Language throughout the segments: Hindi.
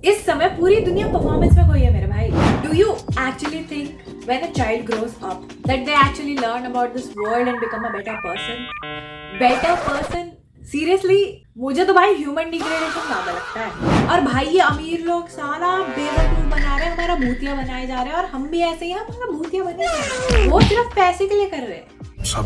इस समय पूरी दुनिया परफॉर्मेंस में खोई है मेरे भाई. Do you actually think when a child grows up that they actually learn about this world and become a better person? Better person? Seriously? मुझे तो भाई ह्यूमन डिग्रेडेशन ज्यादा लगता है. और भाई ये अमीर लोग सारा बेवकूफ बना रहे हैं, हमारा भूतिया बनाए जा रहे हैं, और हम भी ऐसे ही हमारा भूतिया बने जा रहे हैं. वो सिर्फ पैसे के लिए कर रहे हैं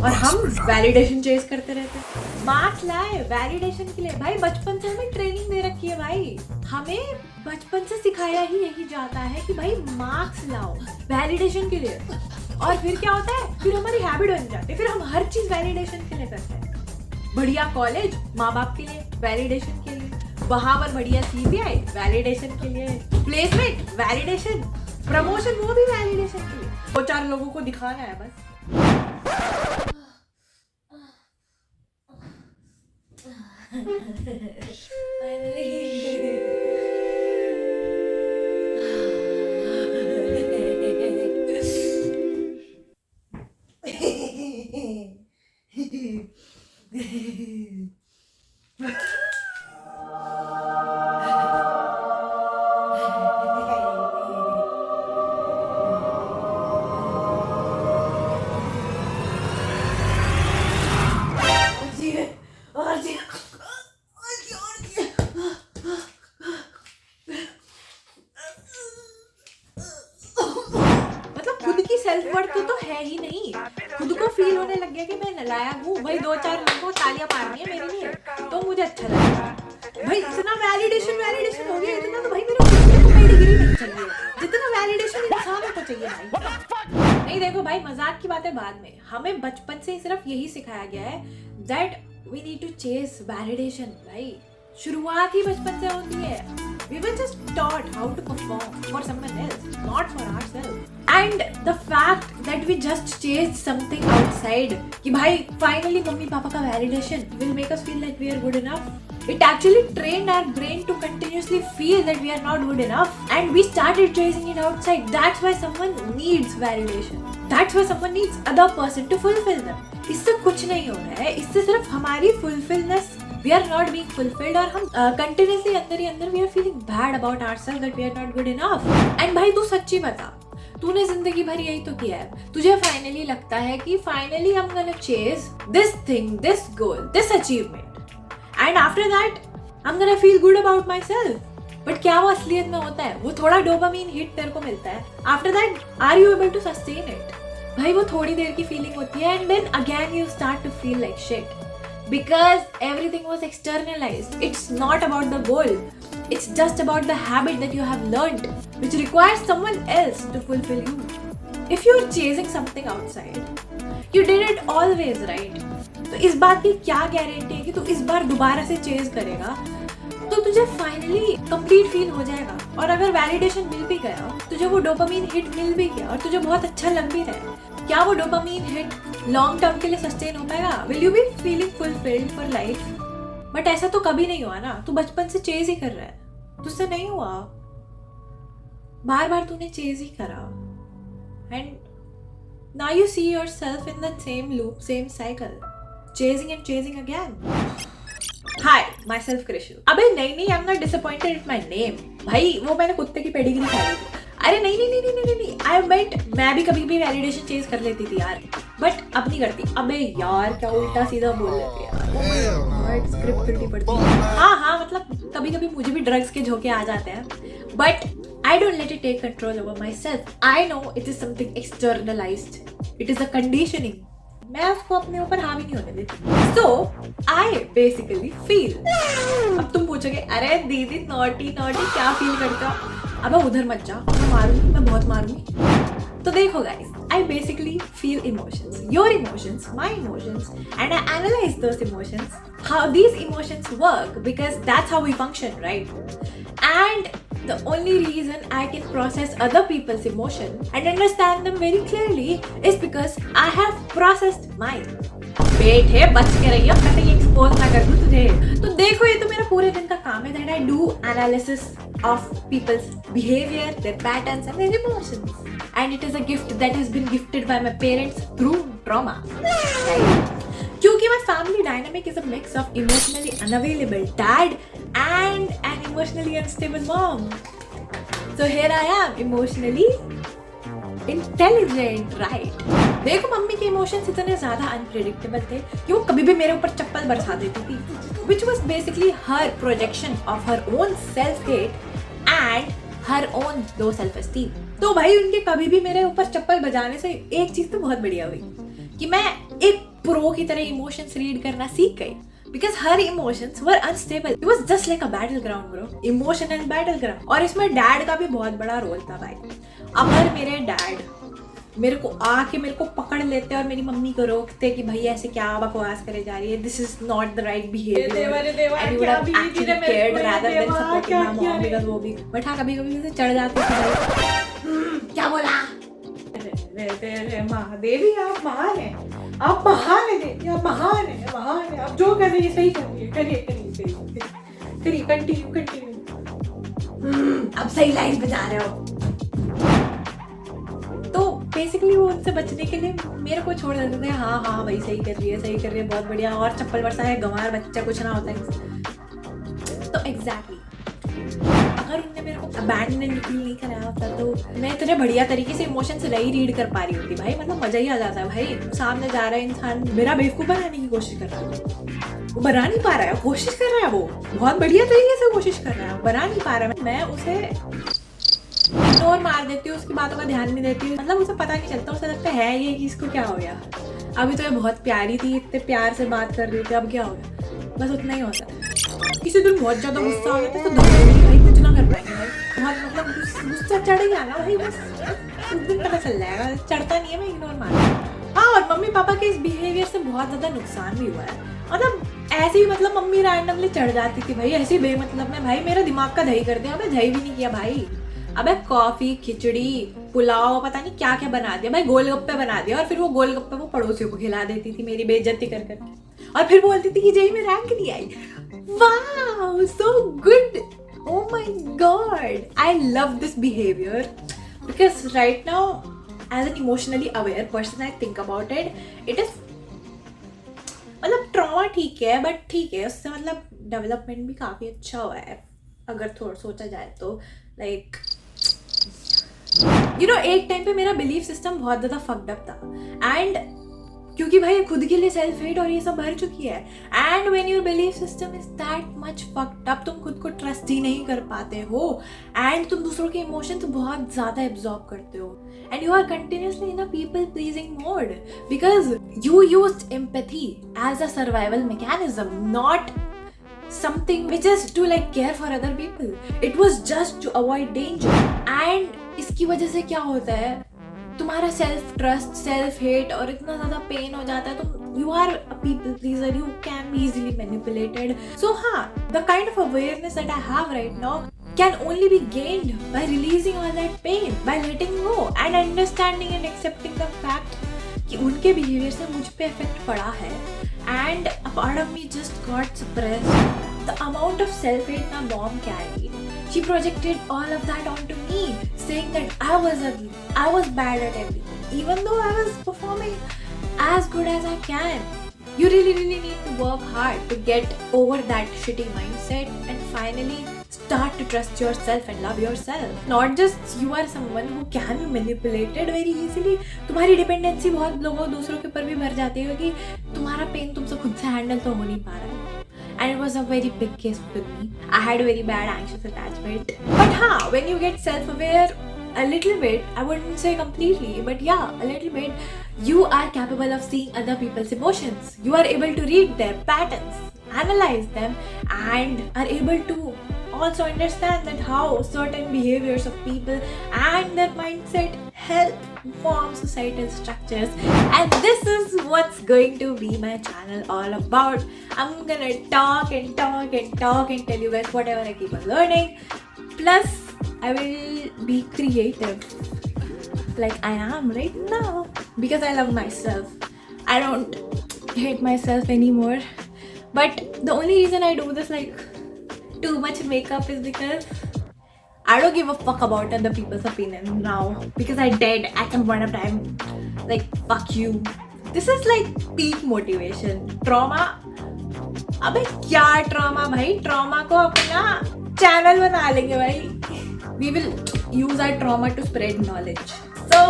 और हम वैलिडेशन चेज करते रहते हैं. मार्क्स लाए वैलिडेशन के लिए. भाई बचपन से हमें ट्रेनिंग दे रखी है भाई. हमें बचपन से सिखाया ही यही जाता है कि भाई मार्क्स लाओ वैलिडेशन के लिए. और फिर क्या होता है, फिर हमारी हैबिट बन जाती है, फिर हम हर चीज वैलिडेशन के लिए करते हैं. बढ़िया कॉलेज माँ बाप के लिए वैलिडेशन के लिए, वहां पर बढ़िया सीबीआई वैलिडेशन के लिए, प्लेसमेंट वैलिडेशन, प्रमोशन वो भी वैलिडेशन के लिए. 2-4 लोगों को दिखाना है बस. सेल्फ वर्थ तो है ही नहीं. खुद को फील होने लग गया कि मैं नालायक हूँ. भाई 2-4 लोगों को तालियां मारनी है मेरे लिए तो मुझे अच्छा लगेगा. भाई इतना वैलिडेशन हो गया, इतना तो भाई मेरे को कोई डिग्री नहीं चाहिए जितना वैलिडेशन इंसान को चाहिए भाई. नहीं देखो भाई, मजाक की बातें बाद में. हमें बचपन से सिर्फ यही सिखाया गया है that we need to chase validation. भाई शुरुआत ही बचपन से होती है. We were just taught how to perform for someone else, not for ourselves. And the fact that we just chased something outside, कि भाई finally मम्मी पापा का validation will make us feel like we are good enough. It actually trained our brain to continuously feel that we are not good enough, and we started chasing it outside. That's why someone needs validation. That's why someone needs other person to fulfill them. इससे कुछ नहीं हो रहा है, इससे सिर्फ हमारी fulfillness, we are not being fulfilled, और हम continuously अंदर ही अंदर we are feeling bad about ourselves that we are not good enough. And भाई तू सच्ची बता, तूने जिंदगी भर यही तो किया है. तुझे फाइनली लगता है कि finally I'm gonna chase this thing, this goal, this achievement, and after that I'm gonna feel good about myself. But क्या वो असलियत में होता है? वो थोड़ा डोपामीन हिट तेरे को मिलता है. After that are you able to sustain it? भाई वो थोड़ी देर की फीलिंग होती है, and then again you start to feel like shit. Because everything was externalized. It's not about the goal. It's just about the habit that you have learned, which requires someone else to fulfill you. If you're chasing something outside, you did it always, right? तो इस बात की क्या गारंटी है कि तू इस बार दोबारा से चेज करेगा तो तुझे फाइनली कंप्लीट फील हो जाएगा. और अगर वैलिडेशन मिल भी गया, तुझे वो डोपामीन हिट मिल भी गया और तुझे बहुत अच्छा लग भी रहा है, क्या वो डोपामीन हिट लॉन्ग टर्म के लिए सस्टेन हो पाएगा? Will you be feeling fulfilled for life? But ऐसा तो कभी नहीं हुआ ना. तू बचपन से चेज ही कर रहा है, तुझसे नहीं हुआ. बार बार तूने चेज ही करा, and now you see yourself in the same loop, same cycle, chasing and chasing again. Hi, myself Krishu. अबे नहीं, I'm not disappointed at my name. भाई वो मैंने कुत्ते की पेडिग्री खा ली थी. अरे नहीं, I meant मैं भी कभी भी वैलिडेशन चेज कर लेती थी यार, बट अब नहीं करती. अबे यार क्या उल्टा सीधा बोल लेती यार. स्क्रिप्ट उल्टी पड़ती है. हाँ मतलब कभी कभी मुझे भी ड्रग्स के झोंके आ जाते हैं, but I don't let it take control over myself. I know it is something externalized. It is a conditioning. मैं उसको अपने ऊपर हावी नहीं होने देती. So I basically feel. अब तुम पूछोगे अरे दीदी नॉटी क्या फील करते हो? अब उधर मत जा, मैं मारूंगी, मैं बहुत मारूंगी. तो देखो guys, I basically feel emotions, your emotions, my emotions, and I analyze those emotions, how these emotions work, because that's how we function, right? And the only reason I can process other people's emotion and understand them very clearly is because I have processed mine. बेटे बच के रही हो, मैं कहीं एक्सपोज ना कर दूं तुझे. तो देखो ये तो मेरा पूरे दिन का काम है, that I do analysis of people's behavior, their patterns and their emotions. And it is a gift that has been gifted by my parents through trauma. Right? क्योंकि my family dynamic is a mix of emotionally unavailable dad and an emotionally unstable mom. So here I am, emotionally intelligent, right? देखो मम्मी के इमोशंस इतने ज़्यादा अनप्रेडिक्टेबल थे कि वो कभी भी मेरे ऊपर चप्पल बरसा देती थी, which was basically her projection of her own self-hate and her own low self-esteem. तो भाई उनके कभी भी मेरे ऊपर चप्पल बजाने से एक चीज़ तो बहुत बढ़िया हुई कि मैं एक प्रो की तरह इमोशंस रीड करना सीख गई. Because her emotions were unstable. It was just like a battleground, bro. Emotional battleground. और इसमें डैड का भी बहुत बड़ा रोल था भाई. अगर मेरे डैड मेरे को आके मेरे को पकड़ लेते और मेरी मम्मी को रोकते कि भाई ऐसे क्या बकवास करे जा रही है, this is not the right behavior, and you would have actually cared rather than supporting my mom because वो भी. बट हाँ कभी कभी मुझे चढ़ जाती थी. क्या बोला? महादेवी आप महान हैं, आप महान हैं देवी, आप महान हैं, महान हैं, आप जो कर रही है सही कर रही है, करिए कंटिन्यू. अब सही लाइन पे जा रहे हो. तो बेसिकली वो उनसे बचने के लिए मेरे को छोड़ देते थे. हाँ भाई सही कर रही है, बहुत बढ़िया, और चप्पल बरसा है, गंवार बच्चा कुछ ना होता है. तो एग्जैक्टली अगर उनने मेरे को अबैंडनमेंट फील नहीं कराया होता तो मैं इतने बढ़िया तरीके से इमोशंस नहीं रीड कर पा रही होती भाई. मतलब मजा ही आ जाता है भाई. सामने जा रहा है इंसान मेरा बेवकूफ बनाने की कोशिश कर रहा है, वो बना नहीं पा रहा है, कोशिश कर रहा है, वो बहुत बढ़िया तरीके से कोशिश कर रहा है, बना नहीं पा रहा है. मैं उसे इग्नोर मार देती हूँ, उसकी बातों का ध्यान नहीं देती हूँ. मतलब उसे पता नहीं चलता, उसे लगता है ये कि इसको क्या हो गया, अभी तो ये बहुत प्यारी थी, इतने प्यार से बात कर रही थी, अब क्या हो गया. बस उतना ही होता है. किसी दिन बहुत ज्यादा गुस्सा आ गया तो भाई कुछ ना कर पाएंगे भाई. बहुत मतलब गुस्सा चढ़ गया ना भाई, बस उस दिन पता चल जाएगा. चढ़ता नहीं है, मैं इग्नोर मार. हाँ और मम्मी पापा के इस बिहेवियर से बहुत ज्यादा नुकसान भी हुआ है. मतलब ऐसे ही मतलब मम्मी रैंडमली चढ़ जाती थी भाई, ऐसे बेमतलब में. भाई मेरा दिमाग का दही कर दिया. अबे दही भी नहीं किया भाई, अबे कॉफी खिचड़ी पुलाव पता नहीं क्या क्या बना दिया भाई, गोलगप्पे बना दिया. और फिर वो गोलगप्पे वो पड़ोसियों को खिला देती थी मेरी बेइज्जती कर कर, और फिर बोलती थी कि जेई में रैंक नहीं आई. Wow so good, oh my god, I love this behavior because right now as an emotionally aware person I think about it, it is मतलब ट्रॉमा ठीक है बट ठीक है, उससे मतलब डेवलपमेंट भी काफ़ी अच्छा हुआ है अगर थोड़ा सोचा जाए तो. लाइक यू नो एक टाइम पे मेरा बिलीफ सिस्टम बहुत ज़्यादा फक्ड अप था, एंड क्योंकि भाई खुद के लिए सेल्फ हेट और ये सब भर चुकी है. And when your belief system is that much fucked up, तुम खुद को ट्रस्ट ही नहीं कर पाते हो, एंड तुम दूसरों के इमोशंस बहुत ज़्यादा एब्जॉर्ब करते हो, and you are continuously in a people pleasing mode because you used empathy as a survival mechanism, not something which is to like care for other people. It was just to avoid danger. And इसकी वजह से क्या होता है, तुम्हारा सेल्फ ट्रस्ट सेल्फ हेट और इतना ज़्यादा पेन हो जाता है. तुम you are a people pleaser, you can be easily manipulated. So हाँ, the kind of awareness that I have right now can only be gained by releasing all that pain, by letting go and understanding and accepting the fact कि उनके behavior से मुझ पे effect पड़ा है, and a part of me just got suppressed. The amount of self-hate my mom carried, she projected all of that onto me, saying that I was ugly, I was bad at everything, even though I was performing as good as I can. You really need to work hard to get over that shitty mindset and finally start to trust yourself and love yourself. Not just you are someone who can be manipulated very easily. तुम्हारी डिपेंडेंसी बहुत लोगों दूसरों के ऊपर भी भर जाती है कि तुम्हारा पेन तुमसे खुद से हैंडल तो हो नहीं पा रहा है. And it was a very big case with me. I had a very bad anxious attachment. But हाँ, when you get self-aware a little bit, I wouldn't say completely, but yeah, a little bit, you are capable of seeing other people's emotions. You are able to read their patterns, analyze them, and are able to also understand that how certain behaviors of people and their mindset help form societal structures. And this is what's going to be my channel all about. I'm gonna talk and tell you guys whatever I keep on learning. Plus, I will be creative like I am right now because I love myself. I don't hate myself anymore. But the only reason I do this like too much makeup is because I don't give a fuck about other people's opinion now, because I did at some point of time. Like fuck you. This is like peak motivation. Trauma अबे क्या ट्रॉमा भाई, ट्रॉमा को अपना चैनल बना लेंगे भाई. We will use our trauma to spread knowledge. So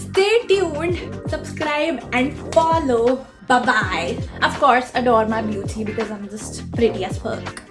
stay tuned, subscribe and follow. Bye bye. Of course, adore my beauty because I'm just pretty as fuck.